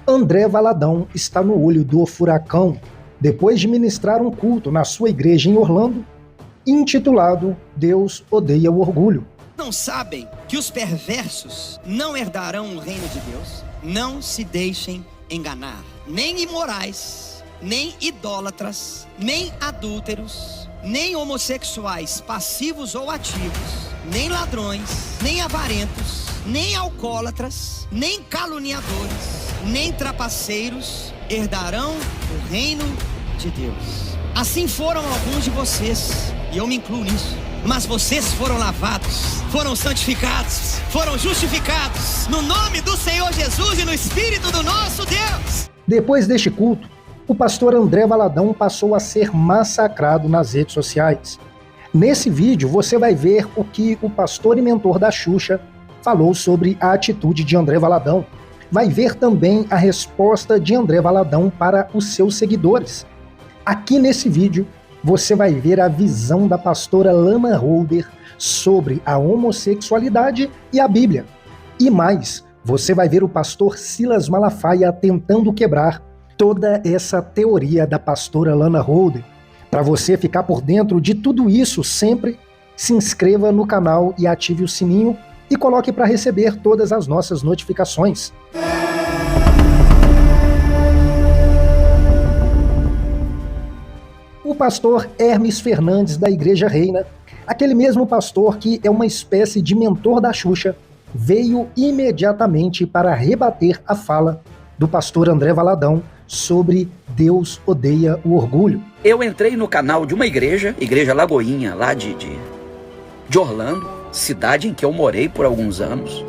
André Valadão está no olho do furacão depois de ministrar um culto na sua igreja em Orlando, intitulado Deus Odeia o Orgulho. Não sabem que os perversos não herdarão o reino de Deus? Não se deixem enganar. Nem imorais, nem idólatras, nem adúlteros, nem homossexuais passivos ou ativos, nem ladrões, nem avarentos, nem alcoólatras, nem caluniadores, nem trapaceiros herdarão o reino de Deus. Assim foram alguns de vocês, e eu me incluo nisso. Mas vocês foram lavados, foram santificados, foram justificados no nome do Senhor Jesus e no Espírito do nosso Deus. Depois deste culto, o pastor André Valadão passou a ser massacrado nas redes sociais. Nesse vídeo você vai ver o que o pastor e mentor da Xuxa falou sobre a atitude de André Valadão. Vai ver também a resposta de André Valadão para os seus seguidores. Aqui nesse vídeo você vai ver a visão da pastora Lana Holder sobre a homossexualidade e a Bíblia. E mais, você vai ver o pastor Silas Malafaia tentando quebrar toda essa teoria da pastora Lana Holder. Para você ficar por dentro de tudo isso sempre, se inscreva no canal e ative o sininho e coloque para receber todas as nossas notificações. O pastor Hermes Fernandes da Igreja Reina, aquele mesmo pastor que é uma espécie de mentor da Xuxa, veio imediatamente para rebater a fala do pastor André Valadão sobre Deus odeia o orgulho. Eu entrei no canal de uma igreja Lagoinha, lá de Orlando, cidade em que eu morei por alguns anos.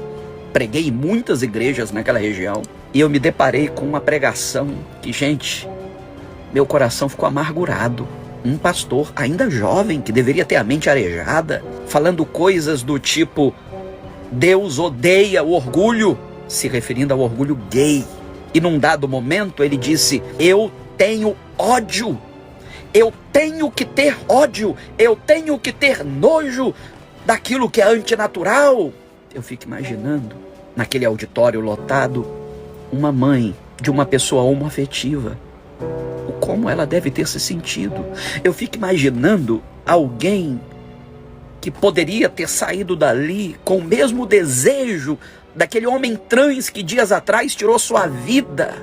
Preguei em muitas igrejas naquela região e eu me deparei com uma pregação que, gente, meu coração ficou amargurado. Um pastor ainda jovem, que deveria ter a mente arejada, falando coisas do tipo: Deus odeia o orgulho, se referindo ao orgulho gay. E num dado momento ele disse: eu tenho ódio, eu tenho que ter ódio, eu tenho que ter nojo daquilo que é antinatural. Eu fico imaginando, naquele auditório lotado, uma mãe de uma pessoa homoafetiva, como ela deve ter se sentido. Eu fico imaginando alguém que poderia ter saído dali com o mesmo desejo daquele homem trans que dias atrás tirou sua vida,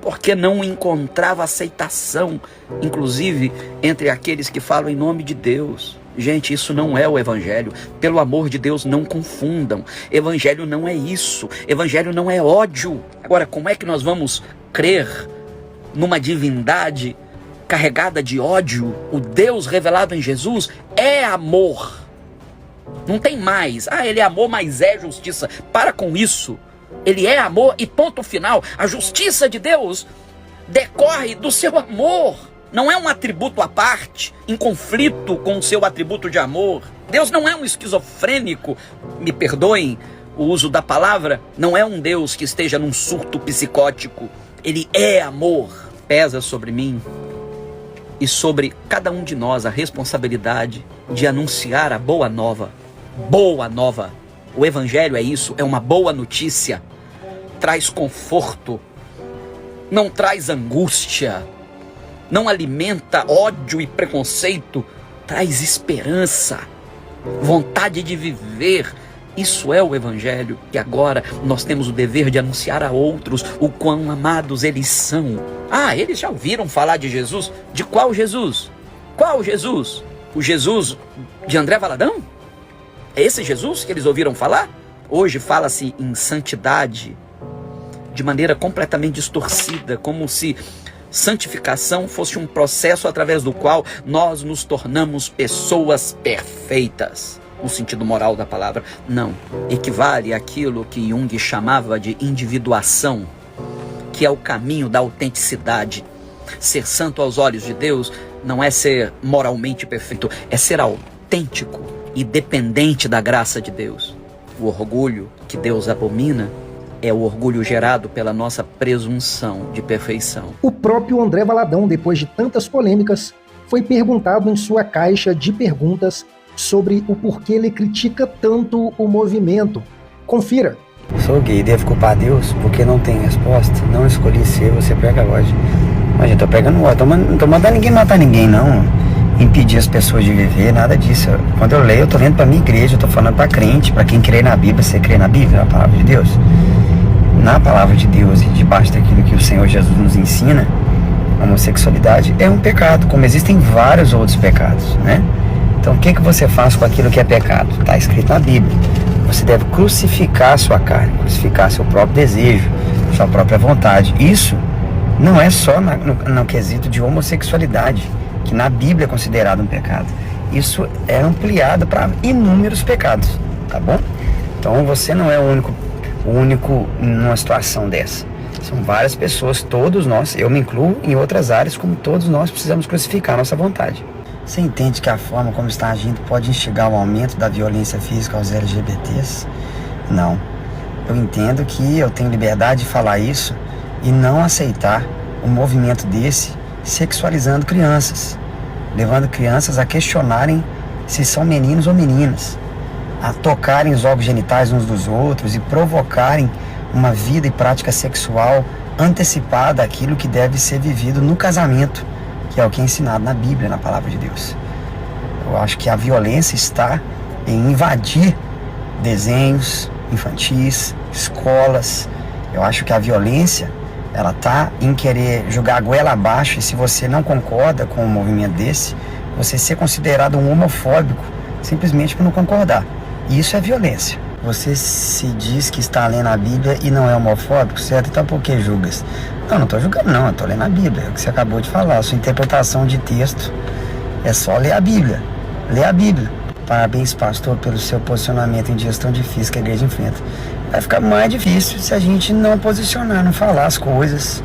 porque não encontrava aceitação, inclusive entre aqueles que falam em nome de Deus. Gente, isso não é o Evangelho. Pelo amor de Deus, não confundam. Evangelho não é isso. Evangelho não é ódio. Agora, como é que nós vamos crer numa divindade carregada de ódio? O Deus revelado em Jesus é amor. Não tem mais. Ele é amor, mas é justiça. Para com isso. Ele é amor e ponto final. A justiça de Deus decorre do seu amor. Não é um atributo à parte, em conflito com o seu atributo de amor. Deus não é um esquizofrênico, me perdoem o uso da palavra, não é um Deus que esteja num surto psicótico. Ele é amor. Pesa sobre mim e sobre cada um de nós a responsabilidade de anunciar a boa nova. Boa nova. O Evangelho é isso, é uma boa notícia. Traz conforto, não traz angústia, não alimenta ódio e preconceito, traz esperança, vontade de viver. Isso é o Evangelho, que agora nós temos o dever de anunciar a outros o quão amados eles são. Eles já ouviram falar de Jesus? De qual Jesus? Qual Jesus? O Jesus de André Valadão? É esse Jesus que eles ouviram falar? Hoje fala-se em santidade de maneira completamente distorcida, como se santificação fosse um processo através do qual nós nos tornamos pessoas perfeitas. No sentido moral da palavra, não. Equivale àquilo que Jung chamava de individuação, que é o caminho da autenticidade. Ser santo aos olhos de Deus não é ser moralmente perfeito, é ser autêntico e dependente da graça de Deus. O orgulho que Deus abomina é o orgulho gerado pela nossa presunção de perfeição. O próprio André Valadão, depois de tantas polêmicas, foi perguntado em sua caixa de perguntas sobre o porquê ele critica tanto o movimento. Confira. Sou gay, devo culpar Deus porque não tem resposta? Não escolhi ser, você pega hoje. Mas eu tô pegando ódio, não tô mandando ninguém matar ninguém, não. Impedir as pessoas de viver, nada disso. Quando eu leio, eu tô lendo pra minha igreja, eu tô falando pra crente, pra quem crê na Bíblia. Você crê na Bíblia, na palavra de Deus? Na palavra de Deus e debaixo daquilo que o Senhor Jesus nos ensina, a homossexualidade é um pecado, como existem vários outros pecados, né? Então o que você faz com aquilo que é pecado? Está escrito na Bíblia. Você deve crucificar a sua carne, crucificar seu próprio desejo, sua própria vontade. Isso não é só no quesito de homossexualidade, que na Bíblia é considerado um pecado. Isso é ampliado para inúmeros pecados, tá bom? Então você não é o único numa situação dessa. São várias pessoas, todos nós, eu me incluo em outras áreas, como todos nós precisamos crucificar a nossa vontade. Você entende que a forma como está agindo pode instigar o aumento da violência física aos LGBTs? Não. Eu entendo que eu tenho liberdade de falar isso e não aceitar um movimento desse sexualizando crianças, levando crianças a questionarem se são meninos ou meninas, a tocarem os órgãos genitais uns dos outros e provocarem uma vida e prática sexual antecipada àquilo que deve ser vivido no casamento, que é o que é ensinado na Bíblia, na palavra de Deus. Eu acho que a violência está em invadir desenhos infantis, escolas. Eu acho que a violência, ela está em querer jogar a goela abaixo, e se você não concorda com um movimento desse, você ser considerado um homofóbico simplesmente por não concordar. E isso é violência. Você se diz que está lendo a Bíblia e não é homofóbico, certo? Então por que julgas? Não estou julgando não, eu estou lendo a Bíblia, é o que você acabou de falar. A sua interpretação de texto é só ler a Bíblia. Lê a Bíblia. Parabéns, pastor, pelo seu posicionamento em dias tão difíceis que a igreja enfrenta. Vai ficar mais difícil se a gente não posicionar, não falar as coisas.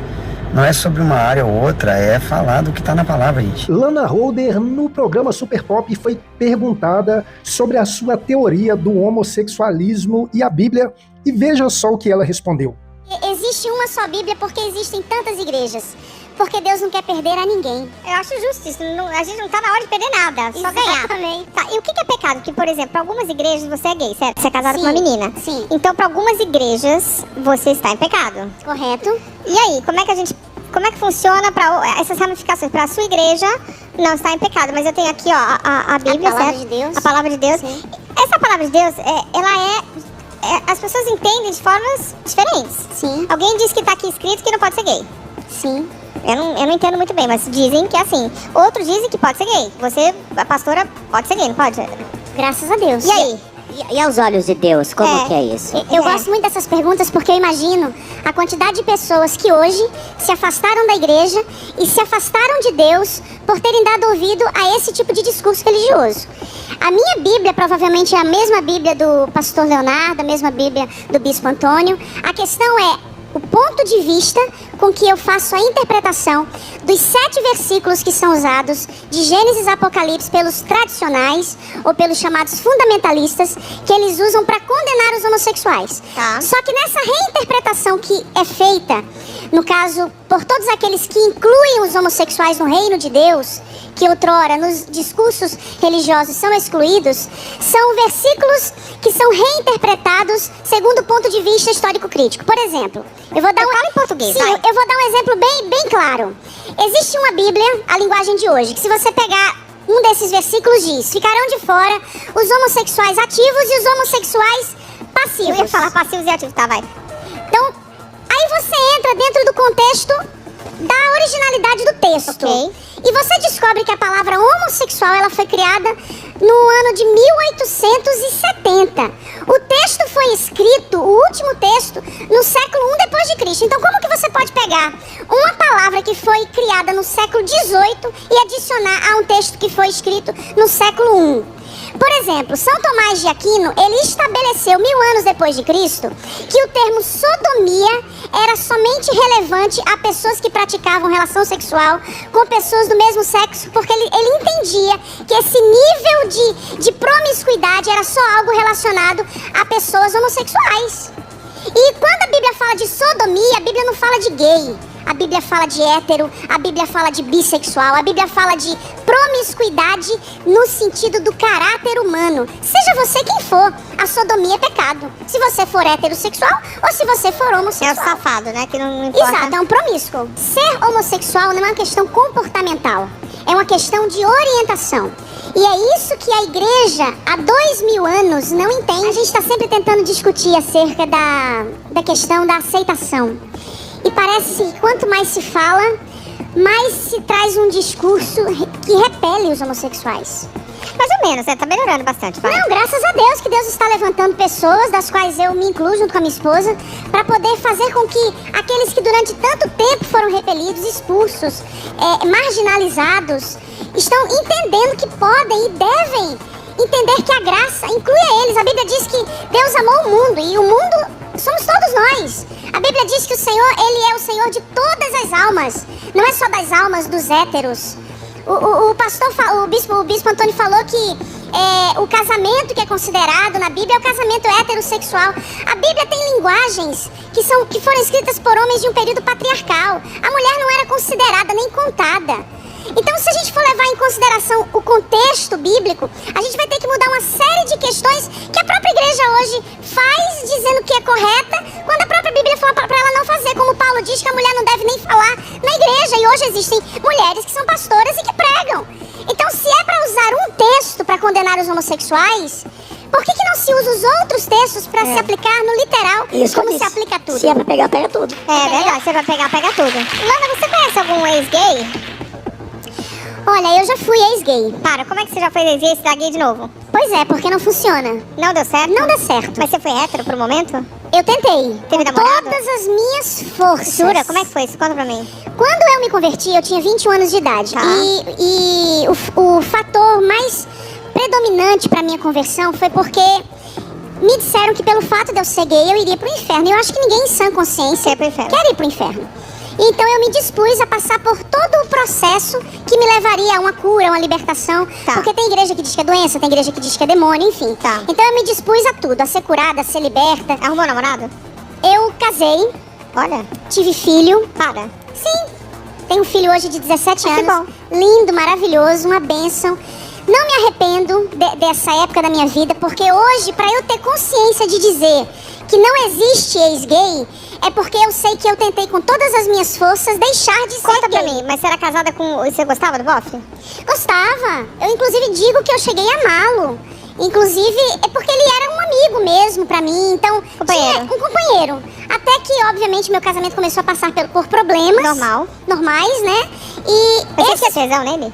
Não é sobre uma área ou outra, é falar do que está na palavra, gente. Lana Holder, no programa Super Pop, foi perguntada sobre a sua teoria do homossexualismo e a Bíblia, e veja só o que ela respondeu. Existe uma só Bíblia porque existem tantas igrejas. Porque Deus não quer perder a ninguém. Eu acho justo isso. A gente não tá na hora de perder nada. Só ganhar. Tá, e o que é pecado? Que, por exemplo, para algumas igrejas você é gay, certo? Você é casado com uma menina. Sim. Então, para algumas igrejas, você está em pecado. Correto. E aí, como é que funciona para essas ramificações? Para a sua igreja, não está em pecado. Mas eu tenho aqui, ó, a Bíblia, certo? A palavra de Deus. A palavra de Deus. Sim. Essa palavra de Deus, as pessoas entendem de formas diferentes. Sim. Alguém diz que tá aqui escrito que não pode ser gay. Sim. Eu não entendo muito bem, mas dizem que é assim. Outros dizem que pode ser gay. Você, a pastora, pode ser gay, não pode? Graças a Deus. E aí? E aos olhos de Deus, como que é isso? Eu gosto muito dessas perguntas porque eu imagino a quantidade de pessoas que hoje se afastaram da igreja e se afastaram de Deus por terem dado ouvido a esse tipo de discurso religioso. A minha Bíblia provavelmente é a mesma Bíblia do pastor Leonardo, a mesma Bíblia do bispo Antônio. A questão é o ponto de vista com que eu faço a interpretação dos 7 versículos que são usados de Gênesis e Apocalipse pelos tradicionais ou pelos chamados fundamentalistas, que eles usam para condenar os homossexuais. Tá. Só que nessa reinterpretação que é feita, no caso, por todos aqueles que incluem os homossexuais no reino de Deus, que outrora nos discursos religiosos são excluídos, são versículos que são reinterpretados segundo o ponto de vista histórico-crítico. Por exemplo, eu vou dar em português. Sim, eu vou dar um exemplo bem claro. Existe uma Bíblia, a linguagem de hoje, que se você pegar um desses versículos diz: ficarão de fora os homossexuais ativos e os homossexuais passivos. Eu ia falar passivos e ativos, tá, vai. Então, aí você entra dentro do contexto da originalidade do texto. Okay. E você descobre que a palavra homossexual ela foi criada no ano de 1870. O texto foi escrito, o último texto, no século I depois de Cristo. Então como que você pode pegar uma palavra que foi criada no século XVIII e adicionar a um texto que foi escrito no século I? Por exemplo, São Tomás de Aquino, ele estabeleceu 1000 anos depois de Cristo que o termo sodomia era somente relevante a pessoas que praticavam relação sexual com pessoas do mesmo sexo, porque ele entendia que esse nível de promiscuidade era só algo relacionado a pessoas homossexuais. E quando a Bíblia fala de sodomia, a Bíblia não fala de gay. a Bíblia fala de hétero, a Bíblia fala de bissexual, a Bíblia fala de promiscuidade no sentido do caráter humano. Seja você quem for, a sodomia é pecado. Se você for heterossexual ou se você for homossexual. É o safado, né? Que não importa. Exato, é um promíscuo. Ser homossexual não é uma questão comportamental, é uma questão de orientação. E é isso que a igreja, há 2000 anos, não entende. A gente está sempre tentando discutir acerca da questão da aceitação. E parece que quanto mais se fala, mais se traz um discurso que repele os homossexuais. Mais ou menos, né? Tá melhorando bastante. Vai. Não, graças a Deus que Deus está levantando pessoas, das quais eu me incluo junto com a minha esposa, para poder fazer com que aqueles que durante tanto tempo foram repelidos, expulsos, marginalizados, estão entendendo que podem e devem entender que a graça inclui a eles. A Bíblia diz que Deus amou o mundo e o mundo somos todos nós. A Bíblia diz que o Senhor, Ele é o Senhor de todas as almas, não é só das almas dos héteros. O bispo Antônio falou que o casamento que é considerado na Bíblia é o casamento heterossexual. A Bíblia tem linguagens que foram escritas por homens de um período patriarcal. A mulher não era considerada nem contada. Então, se a gente for levar em consideração o contexto bíblico, a gente vai ter que mudar uma série de questões que a própria igreja hoje faz dizendo que é correta, quando a própria Bíblia fala para ela não fazer, como Paulo diz que a mulher não deve nem falar na igreja. E hoje existem mulheres que são pastoras e que pregam. Então, se é para usar um texto para condenar os homossexuais, por que não se usa os outros textos para se aplicar no literal, como se aplica tudo? Se é pra pegar, pega tudo. É verdade, se é pra pegar, pega tudo. Lana, você conhece algum ex-gay? Olha, eu já fui ex-gay. Para, como é que você já foi ex-gay e se dá gay de novo? Pois é, porque não funciona. Não deu certo? Não deu certo. Mas você foi hétero por um momento? Eu tentei. Teve com namorado? todas as minhas forças. Jura? Como é que foi? Conta pra mim. Quando eu me converti, eu tinha 21 anos de idade. Tá. E o fator mais predominante pra minha conversão foi porque me disseram que pelo fato de eu ser gay, eu iria pro inferno. E eu acho que ninguém em sã consciência quer ir pro inferno. Então eu me dispus a passar por todo o processo que me levaria a uma cura, a uma libertação. Tá. Porque tem igreja que diz que é doença, tem igreja que diz que é demônio, enfim. Tá. Então eu me dispus a tudo, a ser curada, a ser liberta. Arrumou namorado? Eu casei, Olha. tive filho. Para. Sim, tenho um filho hoje de 17 Ah, que anos. Lindo, maravilhoso, uma bênção. Não me arrependo dessa época da minha vida, porque hoje, para eu ter consciência de dizer que não existe ex-gay, é porque eu sei que eu tentei com todas as minhas forças deixar de ser Conta gay. pra mim, mas você era casada com... Você gostava do bofe? Gostava. Eu, inclusive, digo que eu cheguei a amá-lo. Inclusive, é porque ele era um amigo mesmo pra mim, então... Companheiro. Tinha um companheiro. Até que, obviamente, meu casamento começou a passar por problemas. Normais, né? E... Mas você tinha tesão nele?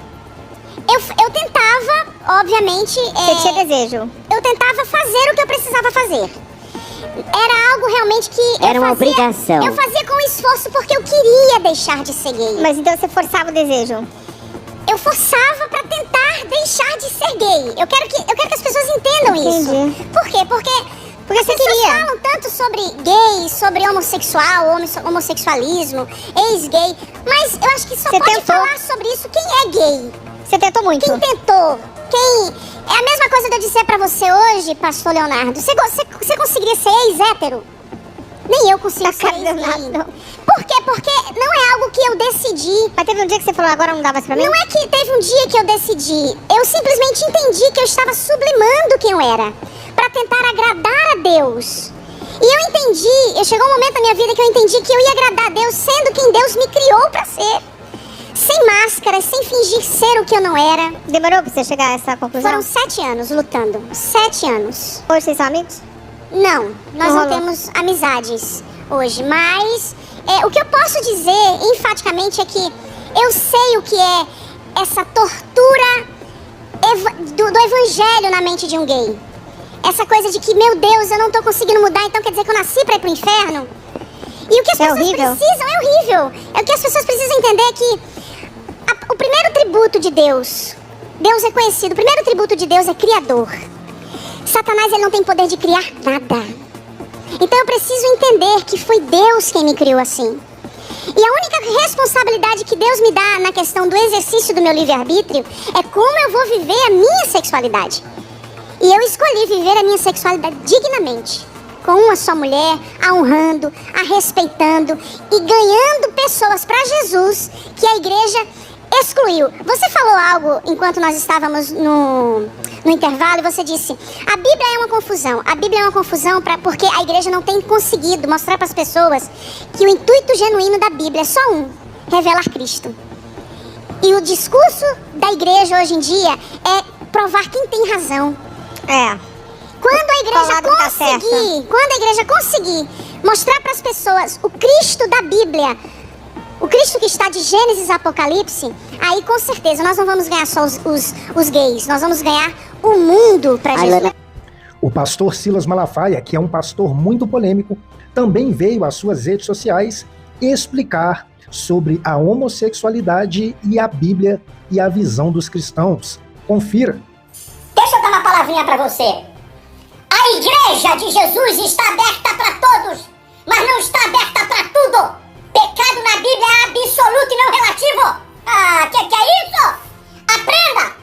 Eu tentava, obviamente... Você tinha desejo? Eu tentava fazer o que eu precisava fazer. Era algo realmente que Era uma obrigação. Eu fazia com esforço porque eu queria deixar de ser gay. Mas então você forçava o desejo? Eu forçava pra tentar deixar de ser gay. Eu quero que as pessoas entendam Entendi. isso. Por quê? Porque você as pessoas queria. falam tanto sobre gay, sobre homossexual, homossexualismo, ex-gay. Mas eu acho que só Você pode tentou. falar sobre isso quem é gay. Você tentou muito? Quem tentou? É a mesma coisa de eu dizer pra você hoje, pastor Leonardo. Você conseguiria ser ex-hétero? Nem eu consigo ser ex-gay. Por quê? Porque não é algo que eu decidi. Mas teve um dia que você falou, agora não dá mais pra mim? Não é que teve um dia que eu decidi. Eu simplesmente entendi que eu estava sublimando quem eu era, pra tentar agradar a Deus. E eu entendi, chegou um momento na minha vida que eu entendi que eu ia agradar a Deus sendo quem Deus me criou pra ser. Sem máscara, sem fingir ser o que eu não era. Demorou pra você chegar a essa conclusão? Foram 7 anos lutando. 7 anos. Hoje vocês são amigos? Não, nós Não não rolou. temos amizades hoje. Mas o que eu posso dizer, enfaticamente, é que eu sei o que é essa tortura do evangelho na mente de um gay. Essa coisa de que, meu Deus, eu não tô conseguindo mudar, então quer dizer que eu nasci pra ir pro inferno? E o que as pessoas precisam é horrível. É o que as pessoas precisam entender é que o primeiro tributo de Deus é conhecido, o primeiro tributo de Deus é criador. Satanás, ele não tem poder de criar nada. Então eu preciso entender que foi Deus quem me criou assim. E a única responsabilidade que Deus me dá na questão do exercício do meu livre-arbítrio é como eu vou viver a minha sexualidade. E eu escolhi viver a minha sexualidade dignamente. com uma só mulher, a honrando, a respeitando e ganhando pessoas para Jesus que a igreja excluiu. Você falou algo enquanto nós estávamos no intervalo e você disse: a Bíblia é uma confusão. A Bíblia é uma confusão porque a igreja não tem conseguido mostrar para as pessoas que o intuito genuíno da Bíblia é só um: revelar Cristo. E o discurso da igreja hoje em dia é provar quem tem razão. Quando a igreja conseguir mostrar para as pessoas o Cristo da Bíblia, o Cristo que está de Gênesis a Apocalipse, aí com certeza nós não vamos ganhar só os gays, nós vamos ganhar o mundo para Jesus. O pastor Silas Malafaia, que é um pastor muito polêmico, também veio às suas redes sociais explicar sobre a homossexualidade e a Bíblia e a visão dos cristãos. Confira. Deixa eu dar uma palavrinha pra você. A igreja de Jesus está aberta para todos, mas não está aberta para tudo. Pecado na Bíblia é absoluto e não relativo. Que é isso? Aprenda!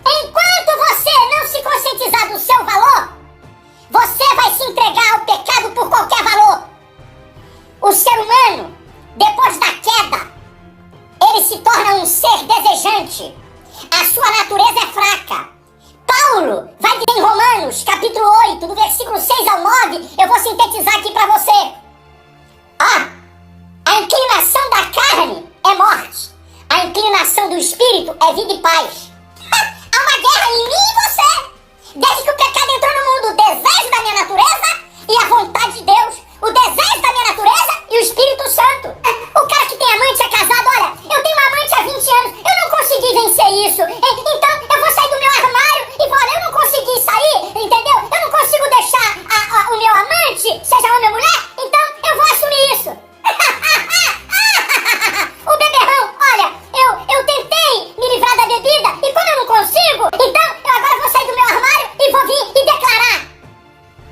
Enquanto você não se conscientizar do seu valor, você vai se entregar ao pecado por qualquer valor. O ser humano, depois da queda, ele se torna um ser desejante. A sua natureza é fraca. Paulo vai dizer em Romanos, capítulo 8, do versículo 6 ao 9, eu vou sintetizar aqui pra você. A inclinação da carne é morte. A inclinação do espírito é vida e paz. Há uma guerra em mim e você. Desde que o pecado entrou no mundo, o desejo da minha natureza e a vontade de Deus. O desejo da minha natureza e o Espírito Santo. O cara que tem amante é casado, olha, eu tenho uma amante há 20 anos, eu não consegui vencer isso. Então eu vou sair do meu armário e vou, olha, eu não consegui sair, entendeu? Eu não consigo deixar o meu amante, seja homem ou mulher, então eu vou assumir isso. O beberrão, olha, eu tentei me livrar da bebida e quando eu não consigo, então eu agora vou sair do meu armário e vou vir e declarar.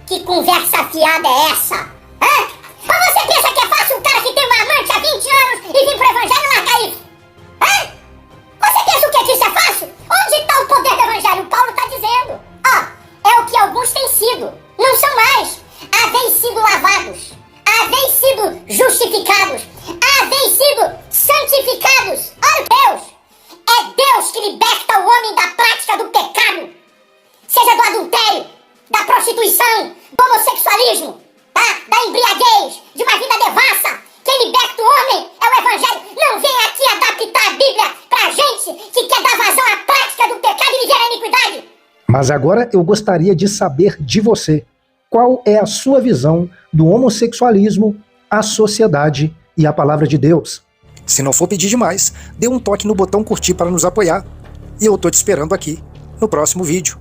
Que conversa fiada é essa? Ou você pensa que é fácil um cara que tem uma amante há 20 anos e vir pro evangelho e largar isso? Você pensa o que isso é fácil? Onde está o poder do evangelho? Paulo está dizendo. É o que alguns têm sido. Não são mais. Haveis sido lavados. Haveis sido justificados. Haveis sido santificados. Olha Deus. É Deus que liberta o homem da prática do pecado. Seja do adultério, da prostituição, do homossexualismo, da embriaguez, de uma vida devassa. Quem liberta o homem é o evangelho. Não vem aqui adaptar a Bíblia pra gente que quer dar vazão à prática do pecado e viver a iniquidade. Mas agora eu gostaria de saber de você. Qual é a sua visão do homossexualismo, a sociedade e a palavra de Deus? Se não for pedir demais, dê um toque no botão curtir para nos apoiar. E eu tô te esperando aqui no próximo vídeo.